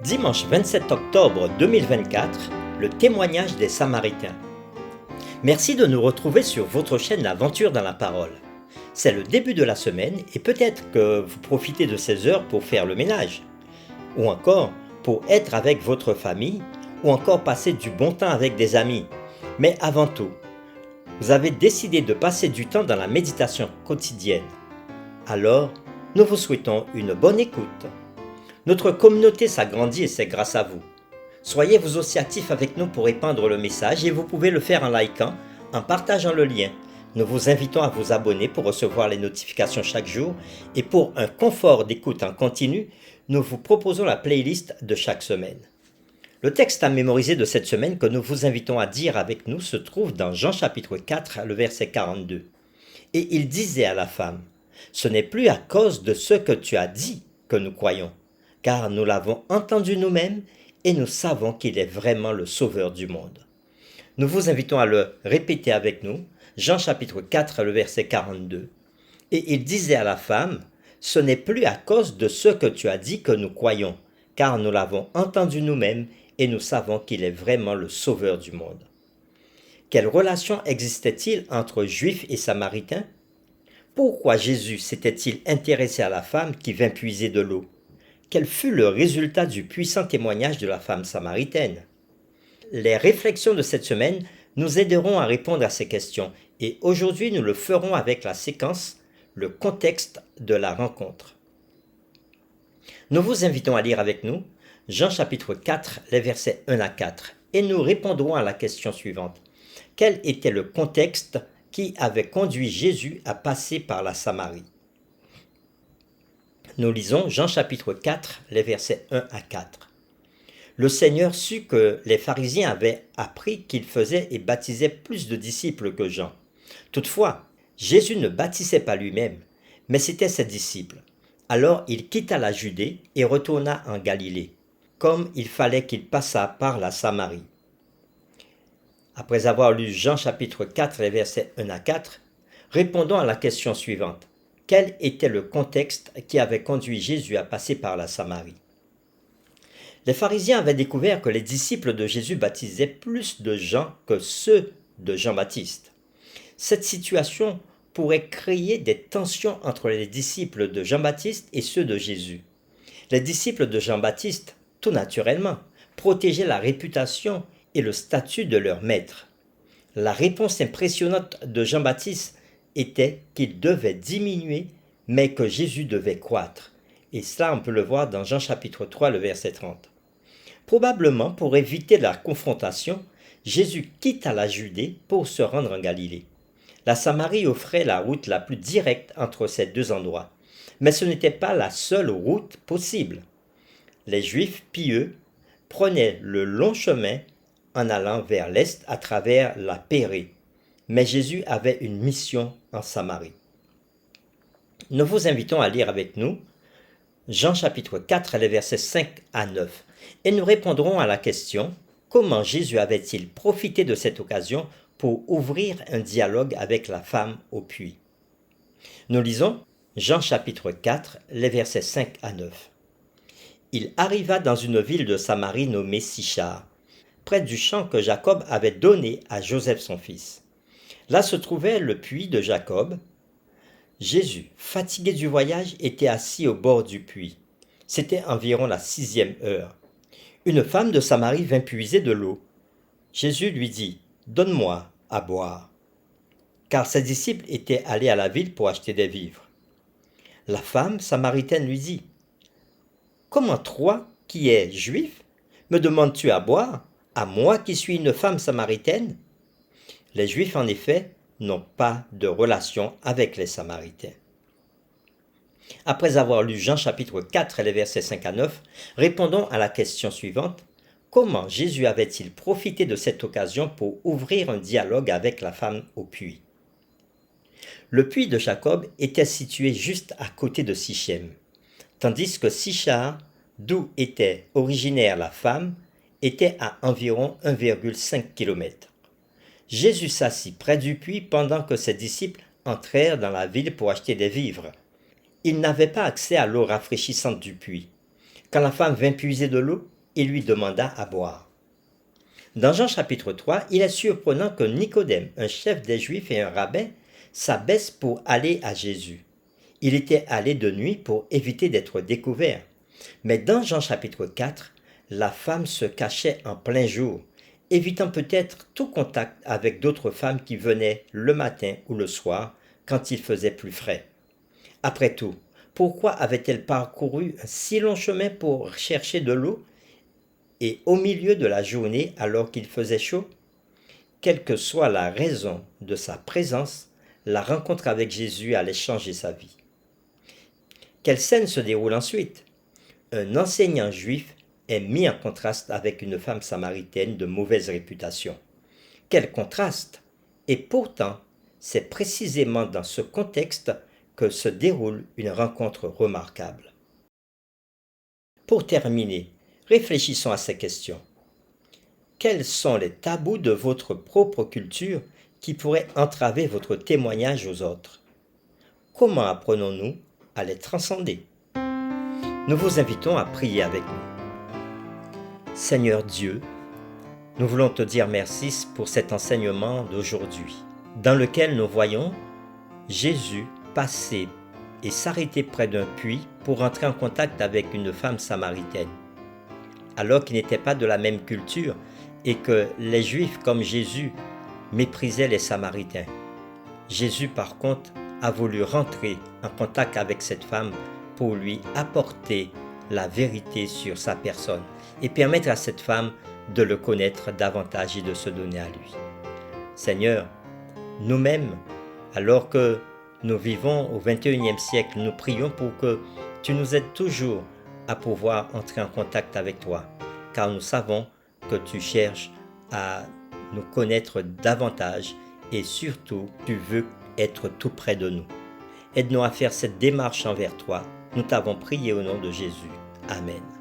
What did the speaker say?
Dimanche 27 octobre 2024, le témoignage des Samaritains. Merci de nous retrouver sur votre chaîne L'Aventure dans la Parole. C'est le début de la semaine et peut-être que vous profitez de ces heures pour faire le ménage, ou encore pour être avec votre famille, ou encore passer du bon temps avec des amis. Mais avant tout, vous avez décidé de passer du temps dans la méditation quotidienne. Alors, nous vous souhaitons une bonne écoute. Notre communauté s'agrandit et c'est grâce à vous. Soyez vous aussi actifs avec nous pour répandre le message et vous pouvez le faire en likant, en partageant le lien. Nous vous invitons à vous abonner pour recevoir les notifications chaque jour et pour un confort d'écoute en continu, nous vous proposons la playlist de chaque semaine. Le texte à mémoriser de cette semaine que nous vous invitons à dire avec nous se trouve dans Jean chapitre 4, le verset 42. Et il disait à la femme, « Ce n'est plus à cause de ce que tu as dit que nous croyons, car nous l'avons entendu nous-mêmes et nous savons qu'il est vraiment le Sauveur du monde. » Nous vous invitons à le répéter avec nous, Jean chapitre 4, le verset 42. Et il disait à la femme, « Ce n'est plus à cause de ce que tu as dit que nous croyons, car nous l'avons entendu nous-mêmes et nous savons qu'il est vraiment le Sauveur du monde. » Quelle relation existait-il entre Juifs et Samaritains? Pourquoi Jésus s'était-il intéressé à la femme qui vint puiser de l'eau? Quel fut le résultat du puissant témoignage de la femme samaritaine? Les réflexions de cette semaine nous aideront à répondre à ces questions et aujourd'hui nous le ferons avec la séquence « Le contexte de la rencontre ». Nous vous invitons à lire avec nous Jean chapitre 4, les versets 1 à 4 et nous répondrons à la question suivante. Quel était le contexte qui avait conduit Jésus à passer par la Samarie? Nous lisons Jean chapitre 4, les versets 1 à 4. Le Seigneur sut que les pharisiens avaient appris qu'il faisait et baptisait plus de disciples que Jean. Toutefois, Jésus ne baptisait pas lui-même, mais c'était ses disciples. Alors il quitta la Judée et retourna en Galilée, comme il fallait qu'il passât par la Samarie. Après avoir lu Jean chapitre 4, les versets 1 à 4, répondons à la question suivante. Quel était le contexte qui avait conduit Jésus à passer par la Samarie? Les pharisiens avaient découvert que les disciples de Jésus baptisaient plus de gens que ceux de Jean-Baptiste. Cette situation pourrait créer des tensions entre les disciples de Jean-Baptiste et ceux de Jésus. Les disciples de Jean-Baptiste, tout naturellement, protégeaient la réputation et le statut de leur maître. La réponse impressionnante de Jean-Baptiste était qu'il devait diminuer, mais que Jésus devait croître. Et cela, on peut le voir dans Jean chapitre 3, le verset 30. Probablement, pour éviter la confrontation, Jésus quitta la Judée pour se rendre en Galilée. La Samarie offrait la route la plus directe entre ces deux endroits, mais ce n'était pas la seule route possible. Les Juifs pieux prenaient le long chemin en allant vers l'est à travers la Pérée. Mais Jésus avait une mission en Samarie. Nous vous invitons à lire avec nous Jean chapitre 4, les versets 5 à 9, et nous répondrons à la question « Comment Jésus avait-il profité de cette occasion pour ouvrir un dialogue avec la femme au puits ?» Nous lisons Jean chapitre 4, les versets 5 à 9. Il arriva dans une ville de Samarie nommée Sichar, près du champ que Jacob avait donné à Joseph son fils. Là se trouvait le puits de Jacob. Jésus, fatigué du voyage, était assis au bord du puits. C'était environ la 6e heure. Une femme de Samarie vint puiser de l'eau. Jésus lui dit, « Donne-moi à boire. » Car ses disciples étaient allés à la ville pour acheter des vivres. La femme samaritaine lui dit, « Comment toi, qui es juif, me demandes-tu à boire, à moi qui suis une femme samaritaine ?» Les Juifs, en effet, n'ont pas de relation avec les Samaritains. Après avoir lu Jean chapitre 4, les versets 5 à 9, répondons à la question suivante. Comment Jésus avait-il profité de cette occasion pour ouvrir un dialogue avec la femme au puits? Le puits de Jacob était situé juste à côté de Sichem, tandis que Sichar, d'où était originaire la femme, était à environ 1,5 km. Jésus s'assit près du puits pendant que ses disciples entrèrent dans la ville pour acheter des vivres. Ils n'avaient pas accès à l'eau rafraîchissante du puits. Quand la femme vint puiser de l'eau, il lui demanda à boire. Dans Jean chapitre 3, il est surprenant que Nicodème, un chef des Juifs et un rabbin, s'abaisse pour aller à Jésus. Il était allé de nuit pour éviter d'être découvert. Mais dans Jean chapitre 4, la femme se cachait en plein jour, évitant peut-être tout contact avec d'autres femmes qui venaient le matin ou le soir quand il faisait plus frais. Après tout, pourquoi avait-elle parcouru un si long chemin pour chercher de l'eau et au milieu de la journée alors qu'il faisait chaud? Quelle que soit la raison de sa présence, la rencontre avec Jésus allait changer sa vie. Quelle scène se déroule ensuite? Un enseignant juif est mis en contraste avec une femme samaritaine de mauvaise réputation. Quel contraste! Et pourtant, c'est précisément dans ce contexte que se déroule une rencontre remarquable. Pour terminer, réfléchissons à ces questions. Quels sont les tabous de votre propre culture qui pourraient entraver votre témoignage aux autres? Comment apprenons-nous à les transcender? Nous vous invitons à prier avec nous. Seigneur Dieu, nous voulons te dire merci pour cet enseignement d'aujourd'hui, dans lequel nous voyons Jésus passer et s'arrêter près d'un puits pour entrer en contact avec une femme samaritaine. Alors qu'ils n'étaient pas de la même culture et que les Juifs comme Jésus méprisaient les Samaritains. Jésus par contre a voulu rentrer en contact avec cette femme pour lui apporter la vérité sur sa personne et permettre à cette femme de le connaître davantage et de se donner à lui. Seigneur, nous-mêmes, alors que nous vivons au XXIe siècle, nous prions pour que tu nous aides toujours à pouvoir entrer en contact avec toi, car nous savons que tu cherches à nous connaître davantage et surtout, tu veux être tout près de nous. Aide-nous à faire cette démarche envers toi. Nous t'avons prié au nom de Jésus. Amen.